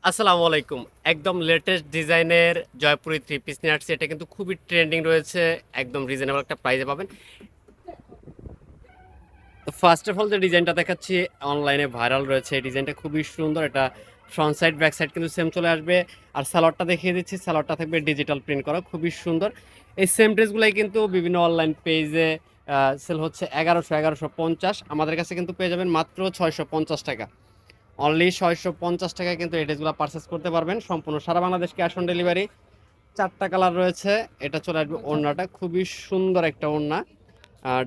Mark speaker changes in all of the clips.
Speaker 1: আসসালামু আলাইকুম। একদম লেটেস্ট ডিজাইনের জয়পুরি থ্রি পিস নিয়ে আসছি। এটা কিন্তু খুবই ট্রেন্ডিং রয়েছে। একদম রিজনেবল একটা প্রাইসে পাবেন। তো ফার্স্ট অফ অল যে ডিজাইনটা দেখাচ্ছি অনলাইনে ভাইরাল রয়েছে। এই ডিজাইনটা খুবই সুন্দর। এটা ফ্রন্ট সাইড ব্যাক সাইড কিন্তু সেম চলে আসবে। আর সালোয়ারটা দেখিয়ে দিচ্ছি। সালোয়ারটা থাকবে ডিজিটাল প্রিন্ট করা, খুবই সুন্দর। এই সেম ড্রেসগুলাই কিন্তু বিভিন্ন অনলাইন পেজে সেল হচ্ছে 1150। আমাদের কাছে কিন্তু পেয়ে যাবেন মাত্র 650 টাকা। অনলি 650 টাকায় কিন্তু এই ড্রেসগুলো পারচেস করতে পারবেন। সম্পূর্ণ সারা বাংলাদেশ ক্যাশ অন ডেলিভারি। 4টা কালার রয়েছে। এটা চলে আসবে ওড়নাটা, খুবই সুন্দর একটা ওড়না।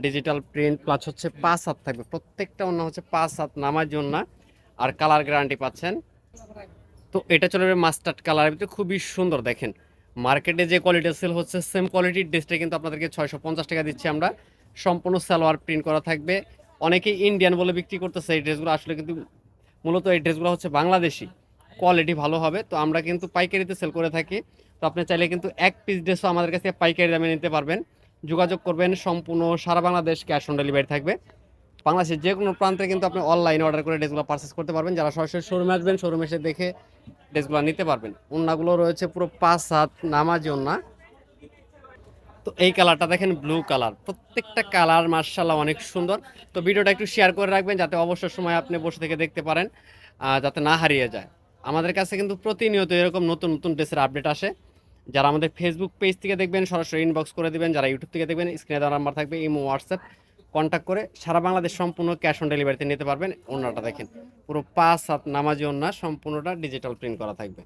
Speaker 1: ডিজিটাল প্রিন্ট প্লাস হচ্ছে 5 হাত থাকবে। প্রত্যেকটা ওড়না হচ্ছে 5 হাত নামার জন্য। আর কালার গ্যারান্টি পাচ্ছেন। তো এটা চলে যাবে মাস্টার্ড কালারের ভিতরে, খুবই সুন্দর। দেখেন মার্কেটে যে কোয়ালিটি সেল হচ্ছে সেম কোয়ালিটির ড্রেসটা কিন্তু আপনাদেরকে 650 টাকা দিচ্ছি আমরা। সম্পূর্ণ সালোয়ার প্রিন্ট করা থাকবে। অনেকেই ইন্ডিয়ান বলে বিক্রি করতেছে এই ড্রেসগুলো, আসলে কিন্তু মূলত এই ড্রেসগুলো হচ্ছে বাংলাদেশি। কোয়ালিটি ভালো হবে। তো আমরা কিন্তু পাইকারিতে সেল করে থাকি। তো আপনি চাইলে কিন্তু এক পিস ড্রেসও আমাদের কাছে পাইকারি দামে নিতে পারবেন। যোগাযোগ করবেন। সম্পূর্ণ সারা বাংলাদেশ ক্যাশ অন ডেলিভারি থাকবে। বাংলাদেশের যে কোনো প্রান্তে কিন্তু আপনি অনলাইনে অর্ডার করে ড্রেসগুলো পারচেস করতে পারবেন। যারা সরাসরি শোরুমে আসবেন, শোরুমে এসে দেখে ড্রেসগুলো নিতে পারবেন। ওড়নাগুলো রয়েছে পুরো 5 হাত নামাজি ওড়না। তো এই কালারটা দেখেন, ব্লু কালার। প্রত্যেকটা কালার মার্শাল্লাহ অনেক সুন্দর। তো ভিডিওটা একটু শেয়ার করে রাখবেন যাতে অবসর সময় আপনি বসে থেকে দেখতে পারেন, যাতে না হারিয়ে যায়। আমাদের কাছে কিন্তু প্রতিনিয়ত এরকম নতুন নতুন ড্রেসের আপডেট আসে। যারা আমাদের ফেসবুক পেজ থেকে দেখবেন সরাসরি ইনবক্স করে দিবেন, যারা ইউটিউব থেকে দেখবেন স্ক্রিনে দেওয়া নাম্বার থাকবে, ইমো হোয়াটসঅ্যাপ কন্ট্যাক্ট করে সারা বাংলাদেশ সম্পূর্ণ ক্যাশ অন ডেলিভারিতে নিতে পারবেন। ওড়নাটা দেখেন পুরো 5 হাত নামাজি ওড়না, সম্পূর্ণটা ডিজিটাল প্রিন্ট করা থাকবে।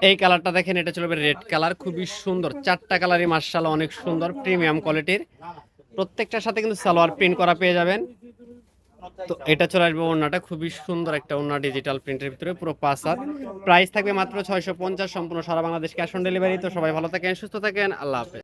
Speaker 1: এই কালারটা দেখেন, এটা চলবে রেড কালার, খুবই সুন্দর। 4টা কালারই মার্শাল্লাহ অনেক সুন্দর, প্রিমিয়াম কোয়ালিটির। প্রত্যেকটার সাথে কিন্তু সালোয়ার প্রিন্ট করা পেয়ে যাবেন। তো এটা চলে আসবে ওড়নাটা, খুবই সুন্দর একটা ওড়না ডিজিটাল প্রিন্টের ভিতরে, পুরো 5 হাত। প্রাইস থাকবে মাত্র 650, সম্পূর্ণ সারা বাংলাদেশ ক্যাশ অন ডেলিভারি। তো সবাই ভালো থাকেন, সুস্থ থাকেন, আল্লাহ হাফেজ।